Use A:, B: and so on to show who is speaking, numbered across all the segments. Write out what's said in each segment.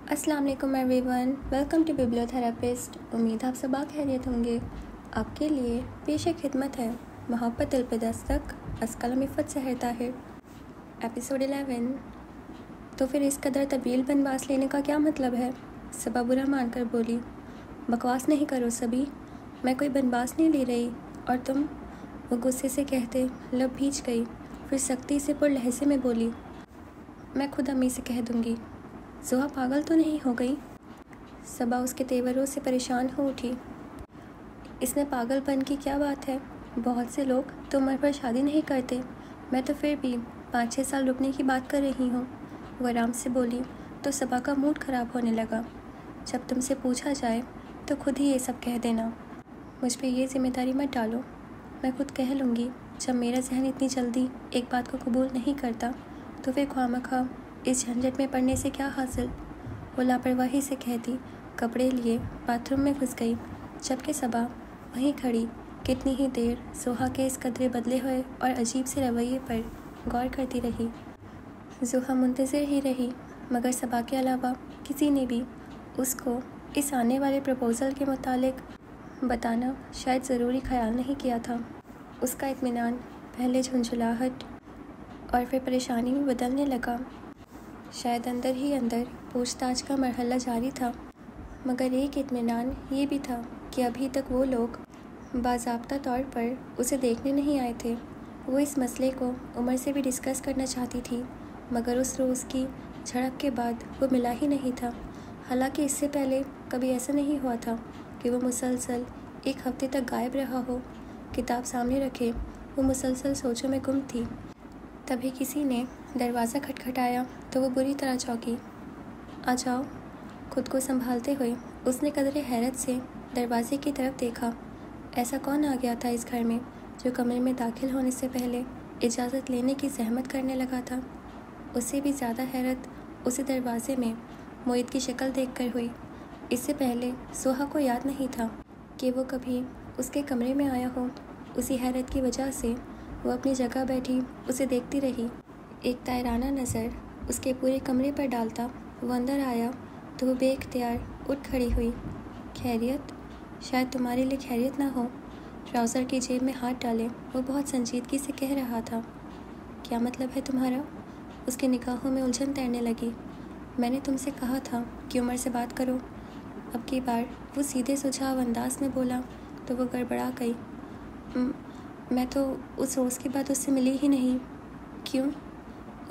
A: अस्सलाम वालेकुम everyone, welcome to बिब्लियोथेरेपिस्ट। उम्मीद आप सब खैरियत होंगे। आपके लिए पेश खिदमत है मोहब्बत दिल पे दस्तक अस्कलम इफ़त सहर ताहिर, एपिसोड 11। तो फिर इस कदर तवील बनवास लेने का क्या मतलब है? सबा बुरा मानकर बोली, बकवास नहीं करो सभी, मैं कोई बनवास नहीं ले रही। और तुम? वो गुस्से से कहते लब भींच गई, फिर सख्ती से पुर लहजे में बोली, मैं खुद अम्मी से कह दूँगी। ज़ोहा पागल तो नहीं हो गई? सबा उसके तेवरों से परेशान हो उठी। इसमें पागलपन की क्या बात है? बहुत से लोग तो उम्र पर शादी नहीं करते, मैं तो फिर भी 5-6 साल रुकने की बात कर रही हूँ। वो आराम से बोली तो सबा का मूड ख़राब होने लगा। जब तुमसे पूछा जाए तो खुद ही ये सब कह देना, मुझ पर ये जिम्मेदारी मत डालो। मैं खुद कह लूँगी। जब मेरा जहन इतनी जल्दी एक बात को कबूल नहीं करता तो फिर ख्वामखा इस झंझट में पड़ने से क्या हासिल? वो लापरवाही से कहती कपड़े लिए बाथरूम में घुस गई, जबकि सबा वहीं खड़ी कितनी ही देर ज़ोहा के इस कदरे बदले हुए और अजीब से रवैये पर गौर करती रही। ज़ोहा मुंतज़िर ही रही, मगर सबा के अलावा किसी ने भी उसको इस आने वाले प्रपोज़ल के मुतालिक बताना शायद ज़रूरी ख्याल नहीं किया था। उसका इत्मीनान पहले झुंझुलाहट और फिर परेशानी में बदलने लगा। शायद अंदर ही अंदर पूछताछ का मरहला जारी था, मगर एक इत्मीनान ये भी था कि अभी तक वो लोग बाज़ाब्ता तौर पर उसे देखने नहीं आए थे। वो इस मसले को उमर से भी डिस्कस करना चाहती थी, मगर उस रोज़ की झड़प के बाद वो मिला ही नहीं था। हालांकि इससे पहले कभी ऐसा नहीं हुआ था कि वो मुसलसल एक हफ्ते तक गायब रहा हो। किताब सामने रखे वो मुसलसल सोचों में गुम थी। तभी किसी ने दरवाज़ा खटखटाया तो वो बुरी तरह चौंकी। आ जाओ। खुद को संभालते हुए उसने कदरे हैरत से दरवाजे की तरफ देखा। ऐसा कौन आ गया था इस घर में जो कमरे में दाखिल होने से पहले इजाज़त लेने की जहमत करने लगा था? उससे भी ज़्यादा हैरत उसे दरवाजे में मोहित की शक्ल देखकर हुई। इससे पहले ज़ोहा को याद नहीं था कि वो कभी उसके कमरे में आया हो। उसी हैरत की वजह से वो अपनी जगह बैठी उसे देखती रही। एक तायराना नज़र उसके पूरे कमरे पर डालता वो अंदर आया तो वो बेख्तियार उठ खड़ी हुई। खैरियत? शायद तुम्हारे लिए खैरियत ना हो। ट्राउज़र की जेब में हाथ डाले वो बहुत संजीदगी से कह रहा था। क्या मतलब है तुम्हारा? उसकी निगाहों में उलझन तैरने लगी। मैंने तुमसे कहा था कि उमर से बात करो। अब की बार वो सीधे सुझाव अंदाज में बोला तो वो गड़बड़ा गई। मैं तो उस रोज़ के बाद उससे मिली ही नहीं। क्यों?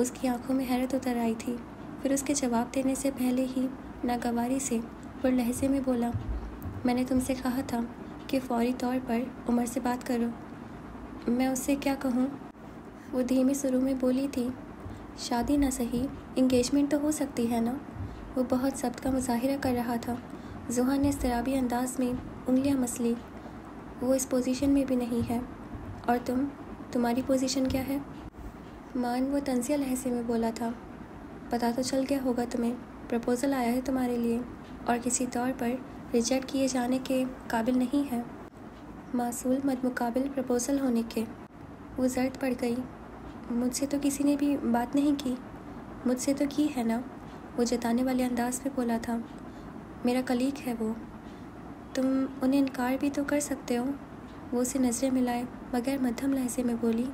A: उसकी आंखों में हैरत उतर आई थी। फिर उसके जवाब देने से पहले ही नागवारी से पुर लहजे में बोला, मैंने तुमसे कहा था कि फौरी तौर पर उमर से बात करो। मैं उससे क्या कहूँ? वो धीमे सुरों में बोली थी। शादी ना सही, इंगेजमेंट तो हो सकती है ना? वो बहुत सब्र का मुजाहिरा कर रहा था। ज़ोहा ने इस्तराबी अंदाज में उंगलियाँ मसली। वो इस पोजीशन में भी नहीं है। और तुम्हारी पोजीशन क्या है? मान वो तंज़िया लहजे में बोला था। पता तो चल गया होगा तुम्हें, प्रपोज़ल आया है तुम्हारे लिए और किसी तौर पर रिजेक्ट किए जाने के काबिल नहीं है। मासूल मदमुकाबिल प्रपोज़ल होने के। वो जर्द पड़ गई। मुझसे तो किसी ने भी बात नहीं की। मुझसे तो की है ना? वो जताने वाले अंदाज में बोला था। मेरा कलीग है वो, तुम उन्हें इनकार भी तो कर सकते हो। वो उसे नज़रें मिलाए मगर मध्यम लहजे में बोली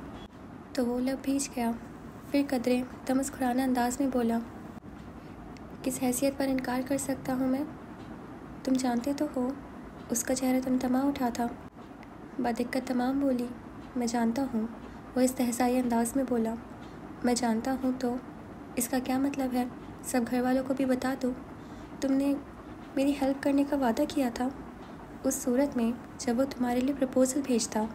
A: तो वो लब भींच गया। फिर कदरे तमस्कुराना अंदाज में बोला, किस हैसियत पर इनकार कर सकता हूँ मैं? तुम जानते तो हो। उसका चेहरा तमतमा उठा था। बदिक्कत तमाम बोली, मैं जानता हूँ। वो इस्तेहज़ाई अंदाज में बोला, मैं जानता हूँ तो इसका क्या मतलब है? सब घर वालों को भी बता दूँ? तुमने मेरी हेल्प करने का वादा किया था उस सूरत में जब वो तुम्हारे लिए प्रपोज़ल भेजता।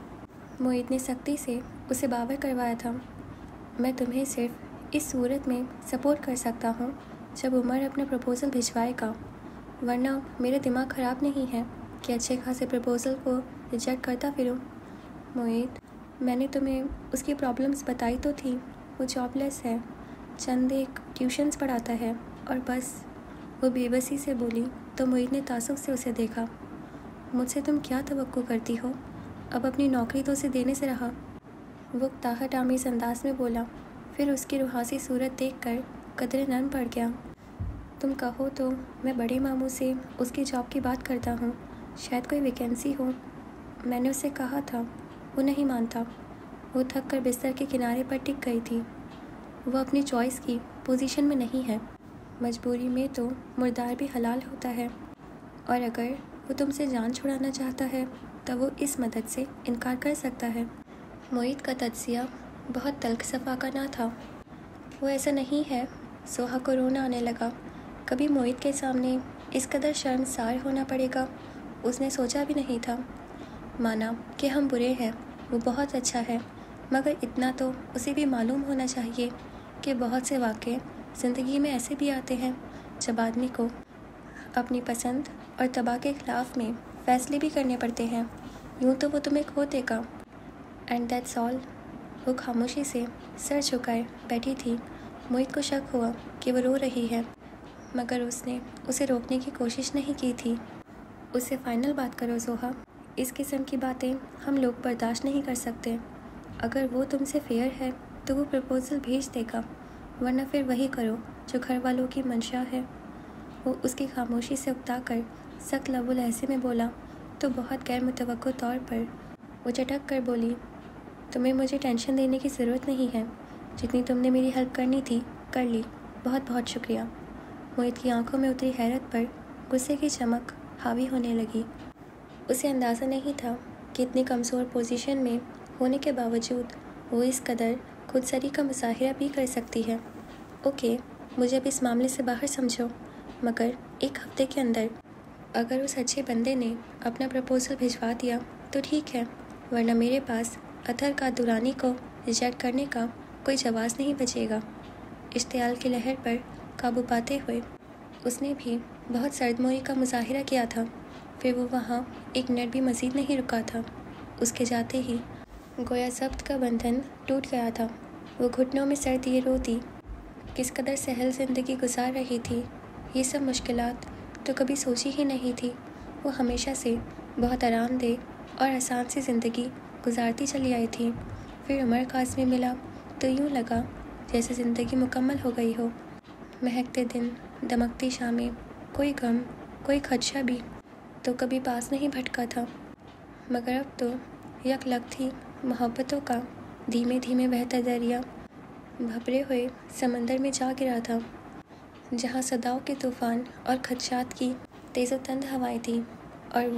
A: मोहित ने सख्ती से उसे बावर करवाया था। मैं तुम्हें सिर्फ इस सूरत में सपोर्ट कर सकता हूँ जब उमर अपना प्रपोज़ल भिजवाएगा, वरना मेरा दिमाग ख़राब नहीं है कि अच्छे खासे प्रपोज़ल को रिजेक्ट करता फिरूँ। मोहित, मैंने तुम्हें उसकी प्रॉब्लम्स बताई तो थी। वो जॉबलेस है, चंद एक ट्यूशन्स पढ़ाता है और बस। वो बेबसी से बोली तो मोहित ने तासुब से उसे देखा। मुझसे तुम क्या तवक्को करती हो? अब अपनी नौकरी तो उसे देने से रहा। वो ताहट आमीज़ अंदाज में बोला, फिर उसकी रुहासी सूरत देखकर कदरे नर्म पड़ गया। तुम कहो तो मैं बड़े मामू से उसकी जॉब की बात करता हूँ, शायद कोई वैकेंसी हो। मैंने उसे कहा था, वो नहीं मानता। वो थक कर बिस्तर के किनारे पर टिक गई थी। वो अपनी चॉइस की पोजीशन में नहीं है। मजबूरी में तो मुर्दार भी हलाल होता है, और अगर वो तुमसे जान छुड़ाना चाहता है तो वो इस मदद से इनकार कर सकता है। मोहित का तज्जिया बहुत तल्ख सफ़ा का ना था। वो ऐसा नहीं है। सोहा को रोना आने लगा। कभी मोहित के सामने इस कदर शर्मसार होना पड़ेगा, उसने सोचा भी नहीं था। माना कि हम बुरे हैं, वो बहुत अच्छा है, मगर इतना तो उसे भी मालूम होना चाहिए कि बहुत से वाक़े ज़िंदगी में ऐसे भी आते हैं जब आदमी को अपनी पसंद और तबाह के ख़िलाफ़ में फ़ैसले भी करने पड़ते हैं। यूँ तो वो तुम्हें खो देगा। And that's all. वो खामोशी से सर झुकाए बैठी थी। मोहित को शक हुआ कि वो रो रही है, मगर उसने उसे रोकने की कोशिश नहीं की थी। उससे फाइनल बात करो सोहा, इस किस्म की बातें हम लोग बर्दाश्त नहीं कर सकते। अगर वो तुमसे फेयर है तो वो प्रपोज़ल भेज देगा, वरना फिर वही करो जो घर वालों की मंशा है। वो उसकी खामोशी से उकता कर सख्त लबो लहजे में बोला तो बहुत गैर मुतवक्को तौर पर वो चटक कर बोली, तुम्हें मुझे टेंशन देने की ज़रूरत नहीं है। जितनी तुमने मेरी हेल्प करनी थी कर ली, बहुत बहुत शुक्रिया। मोहित की आंखों में उतरी हैरत पर गुस्से की चमक हावी होने लगी। उसे अंदाज़ा नहीं था कि इतनी कमज़ोर पोजीशन में होने के बावजूद वो इस कदर खुदसरी का मुज़ाहिरा भी कर सकती है। ओके, मुझे अब इस मामले से बाहर समझो, मगर एक हफ्ते के अंदर अगर उस अच्छे बंदे ने अपना प्रपोज़ल भिजवा दिया तो ठीक है, वरना मेरे पास अतहर का दुरानी को रिजेक्ट करने का कोई जवाब नहीं बचेगा। इश्तियाल की लहर पर काबू पाते हुए उसने भी बहुत सर्दमोरी का मुज़ाहिरा किया था। फिर वो वहाँ एक मिनट भी मज़ीद नहीं रुका था। उसके जाते ही गोया ज़ब्त का बंधन टूट गया था। वो घुटनों में सर दिए रोती किस कदर सहल ज़िंदगी गुजार रही थी। ये सब मुश्किलात तो कभी सोची ही नहीं थी। वो हमेशा से बहुत आरामदेह और आसान सी ज़िंदगी गुजारती चली आई थी। फिर उमर काज़मी मिला तो यूँ लगा जैसे ज़िंदगी मुकम्मल हो गई हो। महकते दिन, दमकती शामें, कोई गम, कोई खदशा भी तो कभी पास नहीं भटका था, मगर अब तो यकलक थी मोहब्बतों का धीमे धीमे बहता दरिया भभरे हुए समंदर में जा गिरा था, जहाँ सदाओं के तूफ़ान और खदशात की तेज़ व तंद हवाएं थी। और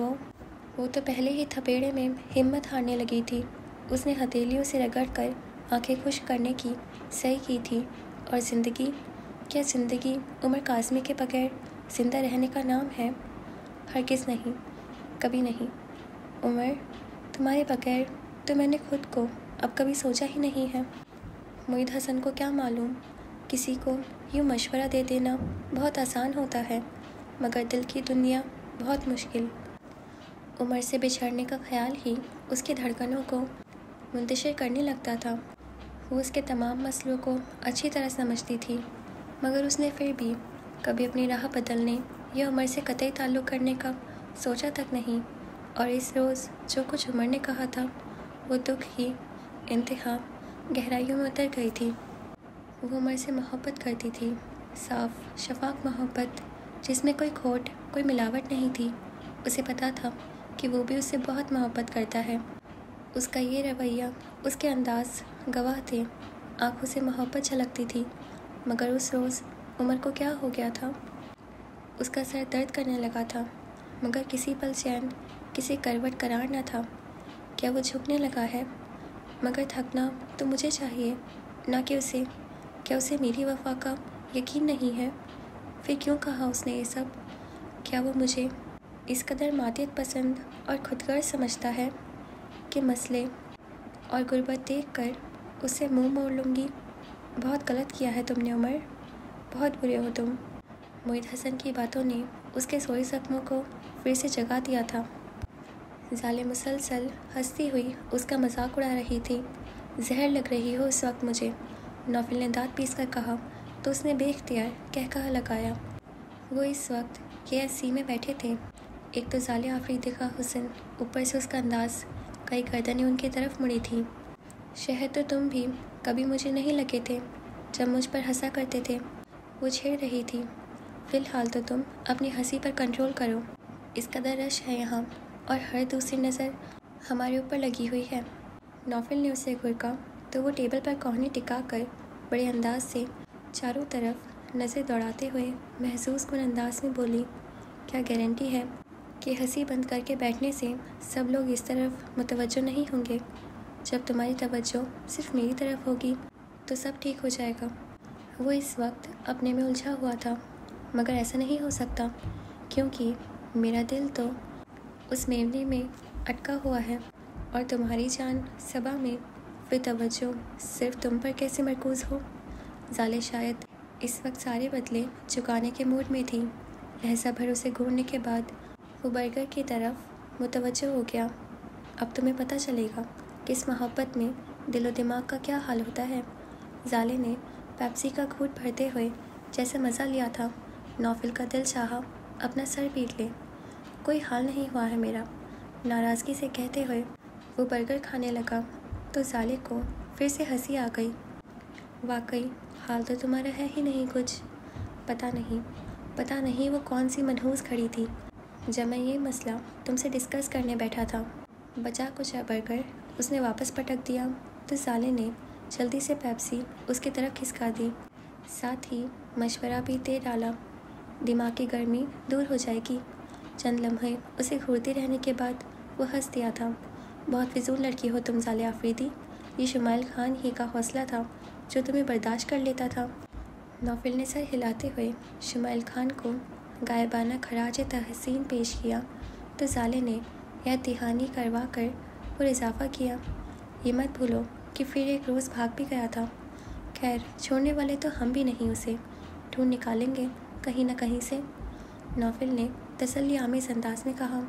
A: वो तो पहले ही थपेड़े में हिम्मत हारने लगी थी। उसने हथेलियों से रगड़ कर आंखें खुश करने की सही की थी। और ज़िंदगी, क्या ज़िंदगी उमर काज़मी के बगैर ज़िंदा रहने का नाम है? हरगिज़ नहीं, कभी नहीं। उमर, तुम्हारे बगैर तो मैंने खुद को अब कभी सोचा ही नहीं है। मोहित हसन को क्या मालूम, किसी को यूँ मशवरा दे देना बहुत आसान होता है, मगर दिल की दुनिया बहुत मुश्किल। उमर से बिछड़ने का ख्याल ही उसकी धड़कनों को मुंतशिर करने लगता था। वो उसके तमाम मसलों को अच्छी तरह समझती थी, मगर उसने फिर भी कभी अपनी राह बदलने या उमर से कतई ताल्लुक़ करने का सोचा तक नहीं। और इस रोज़ जो कुछ उमर ने कहा था वो दुख की इंतहा गहराइयों में उतर गई थी। वो उमर से मोहब्बत करती थी, साफ़ शफाक मोहब्बत जिसमें कोई खोट, कोई मिलावट नहीं थी। उसे पता था कि वो भी उससे बहुत मोहब्बत करता है। उसका ये रवैया, उसके अंदाज़ गवाह थे। आँखों से मोहब्बत झलकती थी, मगर उस रोज़ उमर को क्या हो गया था? उसका सर दर्द करने लगा था, मगर किसी पल चैन, किसी करवट करार न था। क्या वो झुकने लगा है? मगर थकना तो मुझे चाहिए, ना कि उसे। क्या उसे मेरी वफ़ा का यकीन नहीं है? फिर क्यों कहा उसने ये सब? क्या वो मुझे इस कदर मादियत पसंद और खुदगर्ज़ समझता है कि मसले और गुर्बत देख कर उससे मुँह मोड़ लूँगी? बहुत गलत किया है तुमने उमर, बहुत बुरे हो तुम। मोहित हसन की बातों ने उसके सोए ज़ख्मों को फिर से जगा दिया था। ज़ाले मुसलसल हंसती हुई उसका मजाक उड़ा रही थी। जहर लग रही हो इस वक्त मुझे, नौफिल ने दाँत पीस कर कहा तो उसने बेख्तियार कहकहा लगाया। वो इस वक्त KFC में बैठे थे। एक तो ज़ाले आफरीदी का हुस्न, ऊपर से उसका अंदाज़, कई गर्दनें उनकी तरफ मुड़ी थी। शहर तो तुम भी कभी मुझे नहीं लगे थे जब मुझ पर हंसा करते थे। वो छेड़ रही थी। फ़िलहाल तो तुम अपनी हंसी पर कंट्रोल करो। इस कदर रश है यहाँ और हर दूसरी नज़र हमारे ऊपर लगी हुई है। नौफिल ने उसे घुरका तो वो टेबल पर कोहनी टिका कर बड़े अंदाज से चारों तरफ नज़र दौड़ाते हुए महसूस कुन अंदाज में बोली, क्या गारंटी है कि हंसी बंद करके बैठने से सब लोग इस तरफ मुतवज्जो नहीं होंगे? जब तुम्हारी तवज्जो सिर्फ मेरी तरफ होगी तो सब ठीक हो जाएगा। वो इस वक्त अपने में उलझा हुआ था, मगर ऐसा नहीं हो सकता क्योंकि मेरा दिल तो उस मेमने में अटका हुआ है और तुम्हारी जान सबा में, फिर तवज्जो सिर्फ तुम पर कैसे मरकूज़ हो? ज़ाले शायद इस वक्त सारे बदले चुकाने के मूड में थी। लहजा भर उसे घूरने के बाद वो बर्गर की तरफ मुतवज्जो हो गया। अब तुम्हें पता चलेगा कि इस मोहब्बत में दिलो दिमाग का क्या हाल होता है। ज़ाले ने पेप्सी का घूंट भरते हुए जैसे मज़ा लिया था, नौफिल का दिल चाहा अपना सर पीट ले। कोई हाल नहीं हुआ है मेरा, नाराज़गी से कहते हुए वो बर्गर खाने लगा तो ज़ाले को फिर से हंसी आ गई। वाकई हाल तो तुम्हारा है ही नहीं कुछ। पता नहीं वो कौन सी मनहूस खड़ी थी जब मैं ये मसला तुमसे डिस्कस करने बैठा था। बचा कुछ बर्गर उसने वापस पटक दिया तो ज़ाले ने जल्दी से पेप्सी उसकी तरफ खिसका दी, साथ ही मशवरा भी दे डाला, दिमाग की गर्मी दूर हो जाएगी। चंद लम्हे उसे घूरते रहने के बाद वो हंस दिया था। बहुत फिजूल लड़की हो तुम ज़ाले आफरीदी, ये शुमाइल खान ही का हौसला था जो तुम्हें बर्दाश्त कर लेता था। नौफिल ने सर हिलाते हुए शुमाइल खान को गायबाना खराज तहसीन पेश किया तो ज़ाले ने यह तिहानी करवा कर और इजाफ़ा किया, ये मत भूलो कि फिर एक रोज़ भाग भी गया था। खैर छोड़ने वाले तो हम भी नहीं, उसे ढूंढ निकालेंगे कहीं ना कहीं से। नौफिल ने तसल्ली आमेज़ अंदाज में कहा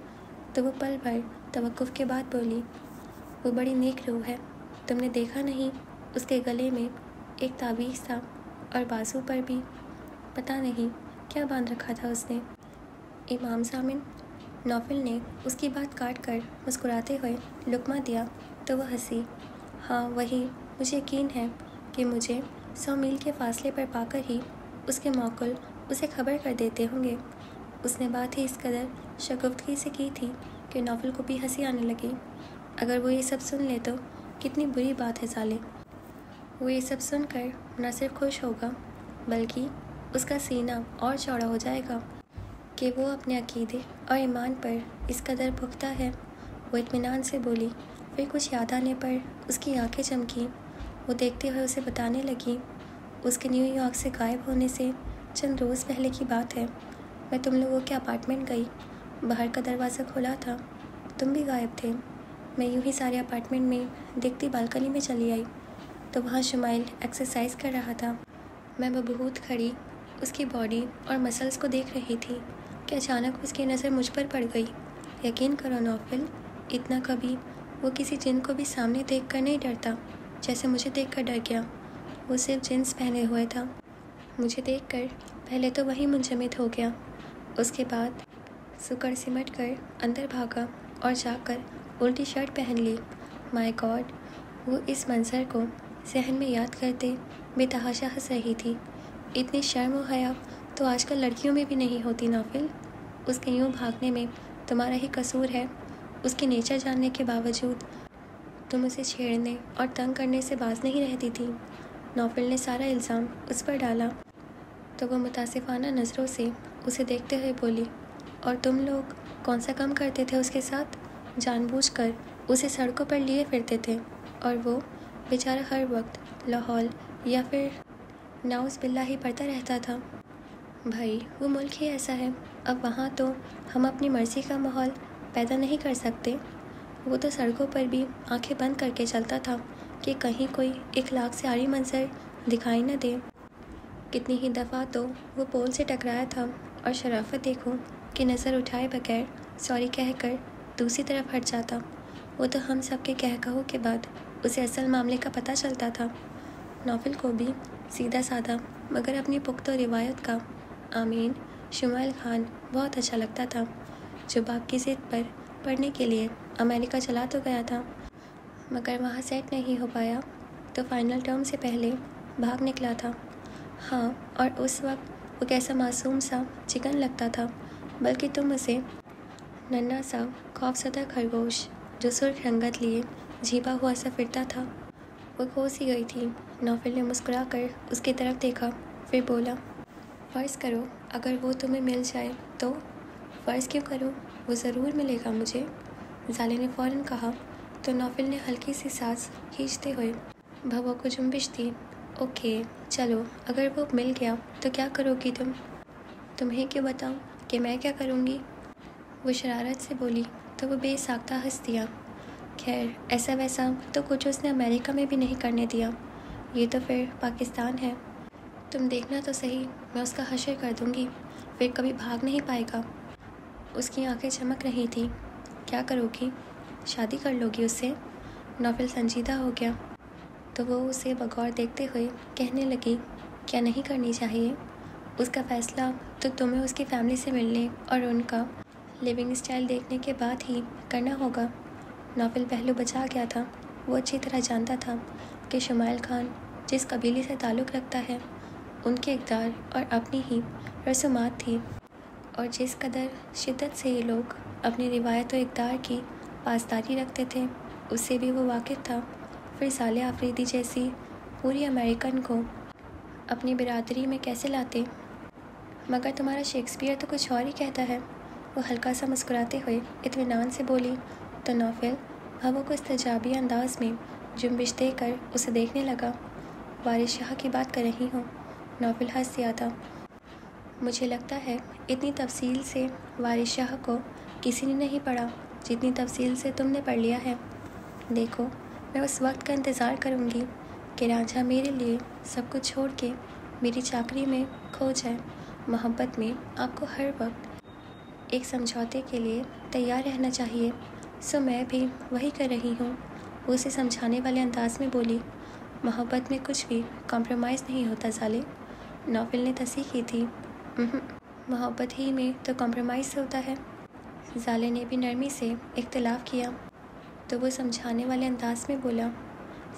A: तो वो पल भर तवक्कुफ़ के बाद बोली, वो बड़ी नेक रूह है, तुमने देखा नहीं उसके गले में एक तावीज़ था और बाजू पर भी पता नहीं क्या बांध रखा था उसने। इमाम ज़ामिन। नौफिल ने उसकी बात काट कर मुस्कुराते हुए लुक़मा दिया तो वह हंसी। हाँ वही, मुझे यकीन है कि मुझे 100 मील के फासले पर पाकर ही उसके मौकुल उसे खबर कर देते होंगे। उसने बात ही इस कदर शगुफ्तगी से की थी कि नौफिल को भी हंसी आने लगी। अगर वो ये सब सुन ले तो कितनी बुरी बात है ज़ाले। वो ये सब सुनकर न सिर्फ खुश होगा बल्कि उसका सीना और चौड़ा हो जाएगा कि वो अपने अकीदे और ईमान पर इस कदर पुख्ता है। वो इत्मीनान से बोली, फिर कुछ याद आने पर उसकी आंखें चमकी। वो देखते हुए उसे बताने लगी, उसके न्यूयॉर्क से गायब होने से चंद रोज़ पहले की बात है। मैं तुम लोगों के अपार्टमेंट गई, बाहर का दरवाज़ा खुला था, तुम भी गायब थे। मैं यूं ही सारे अपार्टमेंट में देखती बालकनी में चली आई तो वहाँ शुमाइल एक्सरसाइज कर रहा था। मैं बबूत खड़ी उसकी बॉडी और मसल्स को देख रही थी कि अचानक उसकी नज़र मुझ पर पड़ गई। यकीन करो नौफिल, इतना कभी वो किसी जिन को भी सामने देख कर नहीं डरता जैसे मुझे देख कर डर गया। वो सिर्फ जींस पहने हुए था। मुझे देखकर पहले तो वही मुंजमद हो गया, उसके बाद सुकर सिमट कर अंदर भागा और जाकर उल्टी शर्ट पहन ली। माय गॉड, वो इस मंजर को जहन में याद करते बेतहाशा हंस रही थी। इतनी शर्म और हया तो आजकल लड़कियों में भी नहीं होती नौफिल। उसके यूँ भागने में तुम्हारा ही कसूर है। उसकी नेचर जानने के बावजूद तुम उसे छेड़ने और तंग करने से बाज नहीं रहती थी। नौफिल ने सारा इल्ज़ाम उस पर डाला तो वह मुतासिफाना नज़रों से उसे देखते हुए बोली, और तुम लोग कौन सा काम करते थे उसके साथ? जानबूझकर उसे सड़कों पर लिए फिरते थे और वो बेचारा हर वक्त लाहौल या फिर नाउज़ बिल्ला ही पढ़ता रहता था। भाई वो मुल्क ही ऐसा है, अब वहाँ तो हम अपनी मर्ज़ी का माहौल पैदा नहीं कर सकते। वो तो सड़कों पर भी आंखें बंद करके चलता था कि कहीं कोई इखलाक से आरी मंजर दिखाई न दे। कितनी ही दफ़ा तो वो पोल से टकराया था और शराफत देखो कि नज़र उठाए बगैर सॉरी कहकर दूसरी तरफ हट जाता। वो तो हम सब के कह कहो के बाद उसे असल मामले का पता चलता था। नौफिल को भी सीधा साधा मगर अपनी पुख्ता रिवायत का आमीन शुमाइल खान बहुत अच्छा लगता था, जो बाप की ज़िद पर पढ़ने के लिए अमेरिका चला तो गया था मगर वहाँ सेट नहीं हो पाया तो फाइनल टर्म से पहले भाग निकला था। हाँ, और उस वक्त वो कैसा मासूम सा चिकन लगता था, बल्कि तुम उसे नन्हा सा खौफसदा खरगोश जो सुर्ख रंगत लिए झीपा हुआ सा फिरता था। वो खो सी गई थी। नौफिल ने मुस्कुरा कर उसकी तरफ देखा, फिर बोला, फ़र्ज़ करो अगर वो तुम्हें मिल जाए तो। फ़र्ज़ क्यों करो, वो ज़रूर मिलेगा मुझे, ज़ाले ने फ़ौरन कहा। तो नौफिल ने हल्की सी सांस खींचते हुए भौं को जुम्बिश दी। ओके चलो, अगर वो मिल गया तो क्या करोगी तुम? तुम्हें क्यों बताऊं कि मैं क्या करूंगी, वो शरारत से बोली। तो वो बेसाख्ता हंस दिया। खैर ऐसा वैसा तो कुछ उसने अमेरिका में भी नहीं करने दिया, ये तो फिर पाकिस्तान है। तुम देखना तो सही, मैं उसका हशर कर दूंगी, फिर कभी भाग नहीं पाएगा। उसकी आंखें चमक रही थी। क्या करोगी, शादी कर लोगी उससे? नौफिल संजीदा हो गया। तो वो उसे बगौर देखते हुए कहने लगी, क्या नहीं करनी चाहिए? उसका फ़ैसला तो तुम्हें उसकी फैमिली से मिलने और उनका लिविंग स्टाइल देखने के बाद ही करना होगा। नौफिल पहलू बचा गया था। वो अच्छी तरह जानता था कि शुमाइल खान जिस कबीले से ताल्लुक़ रखता है, उनके इक़दार और अपनी ही रसूमात थी, और जिस कदर शिद्दत से ये लोग अपनी रिवायत और इक़दार की पासदारी रखते थे, उससे भी वो वाकिफ़ था। फिर साले आफरीदी जैसी पूरी अमेरिकन को अपनी बिरादरी में कैसे लाते? मगर तुम्हारा शेक्सपियर तो कुछ और ही कहता है, वो हल्का सा मुस्कुराते हुए इत्मीनान से बोली। तो नौफिल हवा को इस्तजाबी अंदाज में जुम्बिश देकर उसे देखने लगा। वारिस शाह की बात कर रही हूँ, नौफिल हंस दिया था। मुझे लगता है इतनी तफसील से वारिस शाह को किसी ने नहीं पढ़ा जितनी तफसील से तुमने पढ़ लिया है। देखो, मैं उस वक्त का इंतज़ार करूँगी कि रांझा मेरे लिए सब कुछ छोड़ के मेरी चाकरी में खो जाए। मोहब्बत में आपको हर वक्त एक समझौते के लिए तैयार रहना चाहिए। सो मैं भी वही कर रही हूँ, वो उसे समझाने वाले अंदाज में बोली। मोहब्बत में कुछ भी कॉम्प्रोमाइज़ नहीं होता ज़ाले, नौफिल ने तस्दीक की थी। मोहब्बत ही में तो कॉम्प्रोमाइज़ होता है, ज़ाले ने भी नरमी से इख्तिलाफ़ किया। तो वो समझाने वाले अंदाज में बोला,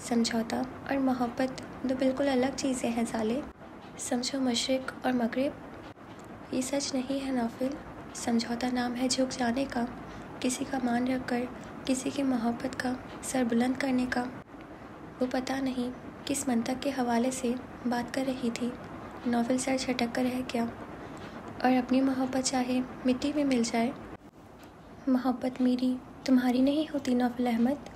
A: समझौता और मोहब्बत दो बिल्कुल अलग चीज़ें हैं ज़ाले। समझो मशरिक़ और मगरिब, ये सच नहीं है नौफिल। समझौता नाम है झुक जाने का, किसी का मान रख कर किसी की मोहब्बत का सर बुलंद करने का। वो पता नहीं किस मंतक के हवाले से बात कर रही थी। नौफिल सर झटक कर रह गया। और अपनी मोहब्बत चाहे मिट्टी में मिल जाए, मोहब्बत मेरी तुम्हारी नहीं होती नौफिल अहमद।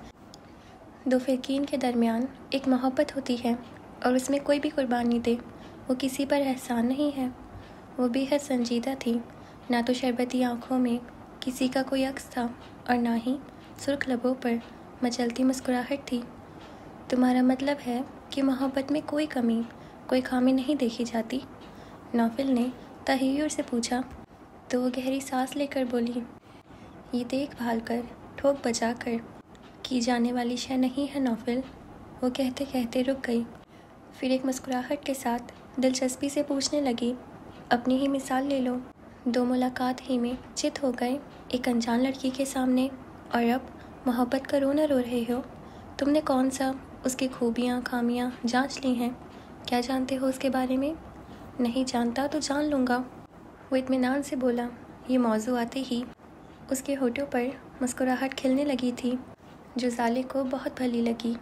A: दो फ़िरकीन के दरमियान एक मोहब्बत होती है, और उसमें कोई भी कुर्बानी दे वो किसी पर एहसान नहीं है। वो बेहद संजीदा थी, ना तो शरबती आँखों में किसी का कोई अक्स था और ना ही सुर्ख लबों पर मचलती मुस्कुराहट थी। तुम्हारा मतलब है कि मोहब्बत में कोई कमी, कोई खामी नहीं देखी जाती? नौफिल ने तहय्युर से पूछा। तो वो गहरी सांस लेकर बोली, ये देखभाल कर, ठोक बजा कर की जाने वाली शय नहीं है नौफिल। वो कहते कहते रुक गई, फिर एक मुस्कुराहट के साथ दिलचस्पी से पूछने लगी, अपनी ही मिसाल ले लो। दो मुलाकात ही में चित हो गए एक अनजान लड़की के सामने, और अब मोहब्बत का रोना रो रहे हो। तुमने कौन सा उसकी खूबियाँ खामियाँ जांच ली हैं? क्या जानते हो उसके बारे में? नहीं जानता तो जान लूँगा, वो इत्मीनान से बोला। ये मौजू आते ही उसके होठों पर मुस्कुराहट खिलने लगी थी, जो ज़ाले को बहुत भली लगी।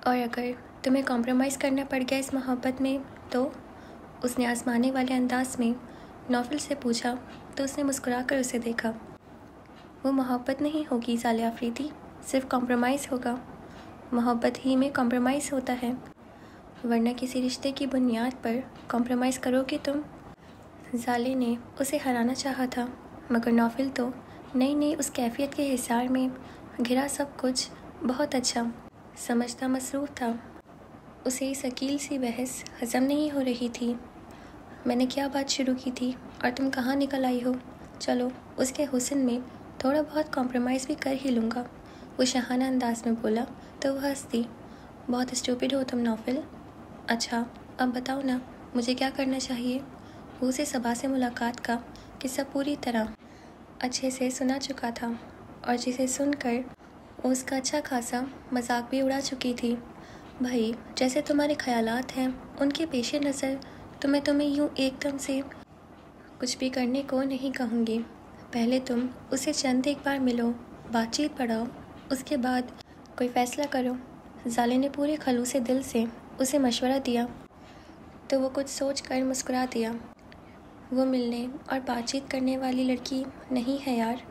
A: और अगर तुम्हें कॉम्प्रोमाइज़ करना पड़ गया इस मोहब्बत में तो? उसने आजमाने वाले अंदाज में नौफिल से पूछा। तो उसने मुस्कुरा कर उसे देखा। वो मोहब्बत नहीं होगी ज़ाले आफरीदी, सिर्फ कॉम्प्रोमाइज़ होगा। मोहब्बत ही में कॉम्प्रोमाइज़ होता है, वरना किसी रिश्ते की बुनियाद पर कॉम्प्रोमाइज़ करोगे तुम? ज़ाले ने उसे हराना चाहा था, मगर नौफिल तो नई नई उस कैफियत के हिसार में घिरा सब कुछ बहुत अच्छा समझता मसरूफ़ था। उसे इस अकील सी बहस हज़म नहीं हो रही थी। मैंने क्या बात शुरू की थी और तुम कहाँ निकल आई हो? चलो, उसके हुस्न में थोड़ा बहुत कॉम्प्रोमाइज़ भी कर ही लूँगा, वो शहाना अंदाज में बोला। तो वह हंस दी। बहुत स्टूपिड हो तुम नौफिल। अच्छा, अब बताओ ना, मुझे क्या करना चाहिए? वो उसे सबा से मुलाकात का किस्सा पूरी तरह अच्छे से सुना चुका था, और जिसे सुनकर उसका अच्छा खासा मजाक भी उड़ा चुकी थी। भाई, जैसे तुम्हारे ख्यालात हैं उनके पेश नज़र तो मैं तुम्हें यूँ एकदम से कुछ भी करने को नहीं कहूँगी। पहले तुम उसे चंद एक बार मिलो, बातचीत बढ़ाओ, उसके बाद कोई फ़ैसला करो। जाले ने पूरे खलूस दिल से उसे मशवरा दिया तो वो कुछ सोच कर मुस्कुरा दिया। वो मिलने और बातचीत करने वाली लड़की नहीं है यार,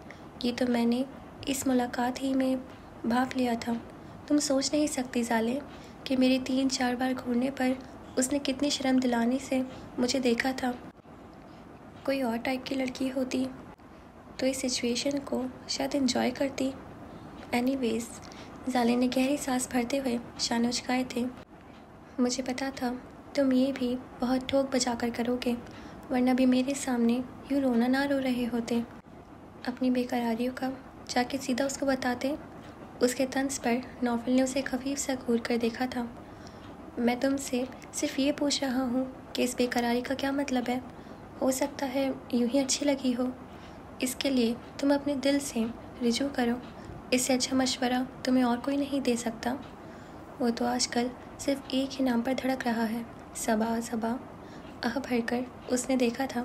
A: ये तो मैंने इस मुलाकात ही में भाग लिया था। तुम सोच नहीं सकती जाले कि मेरे 3-4 बार घूरने पर उसने कितनी शर्म दिलाने से मुझे देखा था। कोई और टाइप की लड़की होती तो इस सिचुएशन को शायद एंजॉय करती। एनीवेज, जाले ने गहरी सांस भरते हुए शाने उचकाए थे। मुझे पता था तुम ये भी बहुत ठोक बजा कर करोगे, वरना भी मेरे सामने यूँ रोना ना रो रहे होते। अपनी बेकरारियों का जाके सीधा उसको बताते। उसके तंज पर नौफिल ने उसे खफीफ सा घूर कर देखा था। मैं तुमसे सिर्फ ये पूछ रहा हूँ कि इस बेकरारी का क्या मतलब है। हो सकता है यूँ ही अच्छी लगी हो, इसके लिए तुम अपने दिल से रिजू करो। इससे अच्छा मशवरा तुम्हें और कोई नहीं दे सकता। वो तो आजकल सिर्फ एक ही नाम पर धड़क रहा है, सबा सबा। आह भरकर उसने देखा था।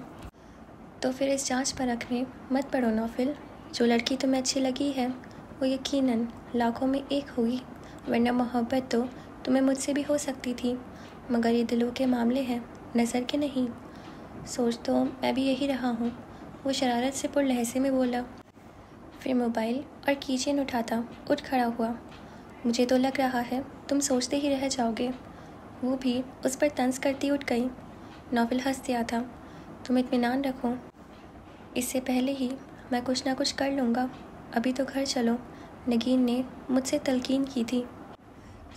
A: तो फिर इस जांच परख में मत पड़ो नौफिल। जो लड़की तुम्हें अच्छी लगी है वो यकीनन लाखों में एक होगी, वरना मोहब्बत तो तुम्हें मुझसे भी हो सकती थी, मगर ये दिलों के मामले हैं, नज़र के नहीं। सोच तो मैं भी यही रहा हूँ, वो शरारत से पुर लहजे में बोला। फिर मोबाइल और कीचेन उठाता उठ खड़ा हुआ। मुझे तो लग रहा है तुम सोचते ही रह जाओगे। वो भी उस पर तंज करती उठ गई। नौफिल हंस दिया था। तुम इत्मीनान रखो, इससे पहले ही मैं कुछ ना कुछ कर लूँगा। अभी तो घर चलो, नगीन ने मुझसे तलकीन की थी।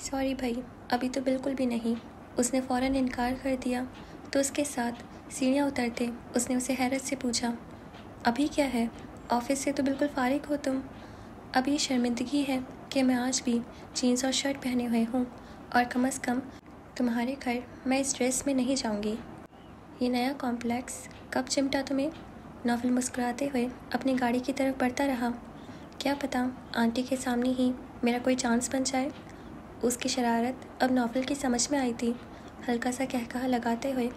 A: सॉरी भाई, अभी तो बिल्कुल भी नहीं, उसने फ़ौरन इनकार कर दिया। तो उसके साथ सीढ़ियाँ उतरते उसने उसे हैरत से पूछा, अभी क्या है, ऑफिस से तो बिल्कुल फारिग हो तुम। अभी शर्मिंदगी है कि मैं आज भी जीन्स और शर्ट पहने हुए हूँ, और कम से कम तुम्हारे घर मैं इस ड्रेस में नहीं जाऊँगी। ये नया कॉम्प्लेक्स कब चिमटा तुम्हें? नौफिल मुस्कुराते हुए अपनी गाड़ी की तरफ बढ़ता रहा। क्या पता आंटी के सामने ही मेरा कोई चांस बन जाए। उसकी शरारत अब नौफिल की समझ में आई थी। हल्का सा कहकहा लगाते हुए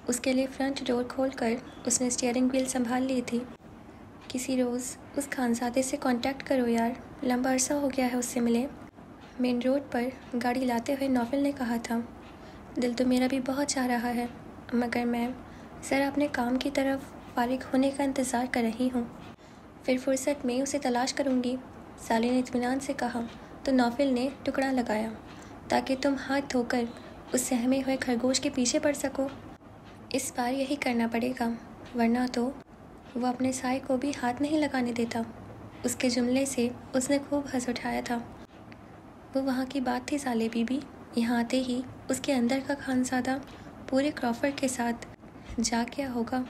A: उसके लिए फ्रंट डोर खोलकर उसने स्टीयरिंग व्हील संभाल ली थी। किसी रोज़ उस खानजादे से कांटेक्ट करो यार, लंबा अरसा हो गया है उससे मिले। मेन रोड पर गाड़ी लाते हुए नौफिल ने कहा था। दिल तो मेरा भी बहुत चाह रहा है, मगर मैं ज़रा अपने काम की तरफ फारिग होने का इंतज़ार कर रही हूँ, फिर फुर्सत में उसे तलाश करूँगी। साले ने इत्मीनान से कहा। तो नौफिल ने टुकड़ा लगाया, ताकि तुम हाथ धोकर उस सहमे हुए खरगोश के पीछे पड़ सको। इस बार यही करना पड़ेगा, वरना तो वो अपने साए को भी हाथ नहीं लगाने देता। उसके जुमले से उसने खूब हंस उठाया था। वो वहाँ की बात थी साले बीबी। यहाँ आते ही उसके अंदर का खानज़ादा पूरे क्रॉफर्ड के साथ जा गया होगा।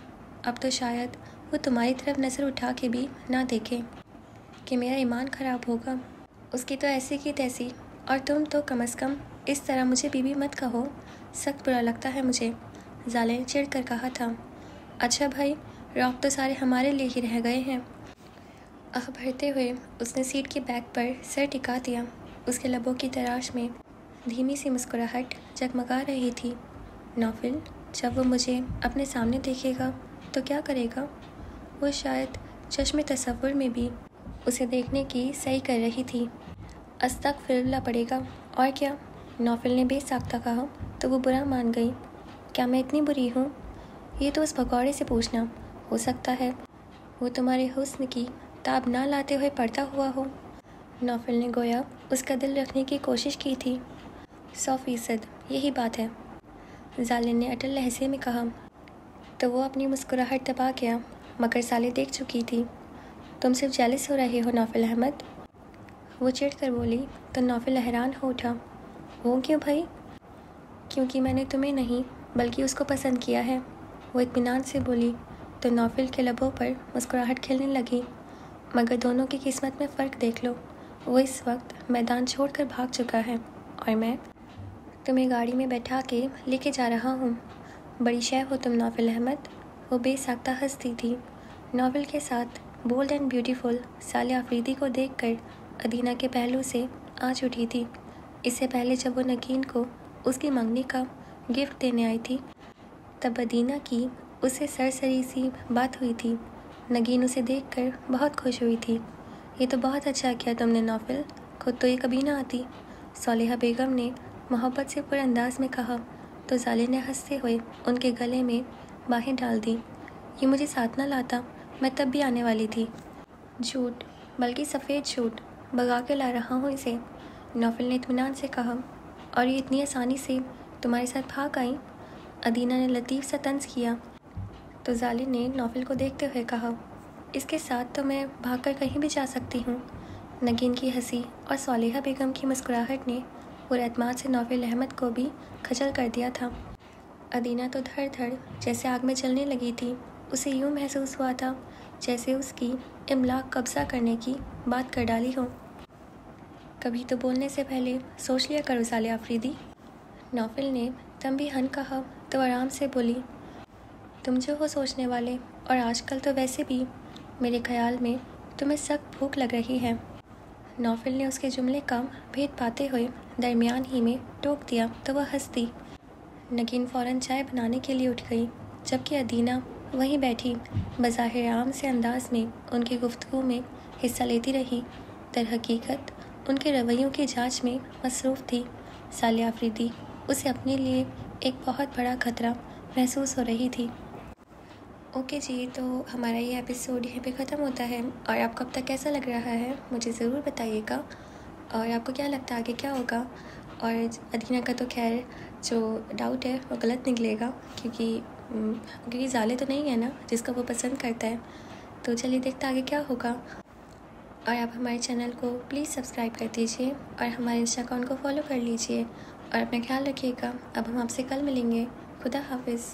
A: अब तो शायद वो तुम्हारी तरफ नज़र उठा के भी ना देखे कि मेरा ईमान ख़राब होगा। उसकी तो ऐसी की तैसी, और तुम तो कम से कम इस तरह मुझे बीबी मत कहो, सख्त बुरा लगता है मुझे, जाले ने चिढ़ कर कहा था। अच्छा भाई, रॉक तो सारे हमारे लिए ही रह गए हैं। आह भरते हुए उसने सीट के बैक पर सर टिका दिया। उसके लबों की तराश में धीमी सी मुस्कुराहट जगमगा रही थी। नौफिल जब वो मुझे अपने सामने देखेगा तो क्या करेगा? वो शायद चश्मे तसव्वुर में भी उसे देखने की सही कर रही थी। अस्तगफिरुल्लाह पड़ेगा और क्या, नौफिल ने बेसाख्ता कहा तो वो बुरा मान गई। क्या मैं इतनी बुरी हूँ? ये तो उस भगौड़े से पूछना। हो सकता है वो तुम्हारे हुस्न की ताब ना लाते हुए पड़ता हुआ हो। नौफिल ने गोया उसका दिल रखने की कोशिश की थी। 100% यही बात है, जाले ने अटल लहजे में कहा। तो वो अपनी मुस्कुराहट दबा गया, मगर साले देख चुकी थी। तुम सिर्फ जेलस हो रहे हो नौफिल अहमद, वो चिढ़ कर बोली। तो नौफिल हैरान हो उठा। वो क्यों भाई? क्योंकि मैंने तुम्हें नहीं बल्कि उसको पसंद किया है, वो इत्मीनान से बोली। तो नौफिल के लबों पर मुस्कुराहट खिलने लगी। मगर दोनों की किस्मत में फ़र्क देख लो, वो इस वक्त मैदान छोड़कर भाग चुका है और मैं तुम्हें गाड़ी में बैठा के लेके जा रहा हूँ। बड़ी शय हो तुम नौफिल अहमद, वो बेसाख्ता हंसती थी। नौफिल के साथ बोल्ड एंड ब्यूटीफुल साले आफरीदी को देखकर अदीना के पहलू से आँच उठी थी। इससे पहले जब वो नगीन को उसकी मंगनी का गिफ्ट देने आई थी तब अदीना की उससे सरसरी सी बात हुई थी। नगीन उसे देखकर बहुत खुश हुई थी। ये तो बहुत अच्छा किया तुमने नौफिल, खुद तो ये कभी ना आती, सालिहा बेगम ने मोहब्बत से पूरे अंदाज में कहा तो जालिम ने हंसते हुए उनके गले में बाहें डाल दी। ये मुझे साथ न लाता, मैं तब भी आने वाली थी। झूठ, बल्कि सफ़ेद झूठ, भगा के ला रहा हूँ इसे, नौफिल ने इत्मीनान से कहा। और ये इतनी आसानी से तुम्हारे साथ भाग आई? अदीना ने लतीफ़ सा तंज किया तो जालिम ने नौफिल को देखते हुए कहा, इसके साथ तो मैं भागकर कहीं भी जा सकती हूँ। नगीन की हंसी और सालिहा बेगम की मुस्कुराहट ने पूरे एतमाद से नौफिल अहमद को भी खजल कर दिया था। अदीना तो धड़ धड़ जैसे आग में जलने लगी थी। उसे यूँ महसूस हुआ था जैसे उसकी इमलाक कब्ज़ा करने की बात कर डाली हो। कभी तो बोलने से पहले सोच लिया करो साले आफरीदी। नौफिल ने तंबीहन कहा तो आराम से बोली, तुम जो हो सोचने वाले, और आजकल तो वैसे भी मेरे ख्याल में तुम्हें सख्त भूख लग रही है। नौफिल ने उसके जुमले का भेद पाते हुए दरमियान ही में टोक दिया तो वह हंस दी। नगीन फ़ौरन चाय बनाने के लिए उठ गई, जबकि अदीना वहीं बैठी बज़ाहिर आम से अंदाज में उनकी गुफ्तगू में हिस्सा लेती रही। दरहकीकत उनके रवैयों की जांच में मसरूफ़ थी। साले आफरीदी उसे अपने लिए एक बहुत बड़ा खतरा महसूस हो रही थी। ओके जी, तो हमारा ये एपिसोड यहीं पे ख़त्म होता है। और आपको अब तक कैसा लग रहा है मुझे ज़रूर बताइएगा, और आपको क्या लगता है आगे क्या होगा। और अदीना का तो खैर जो डाउट है वो गलत निकलेगा, क्योंकि ज़ाले तो नहीं है ना जिसको वो पसंद करता है। तो चलिए देखते आगे क्या होगा। और आप हमारे चैनल को प्लीज़ सब्सक्राइब कर दीजिए और हमारे इंस्टा अकाउंट को फॉलो कर लीजिए, और अपना ख्याल रखिएगा। अब हम आपसे कल मिलेंगे। खुदा हाफिज़।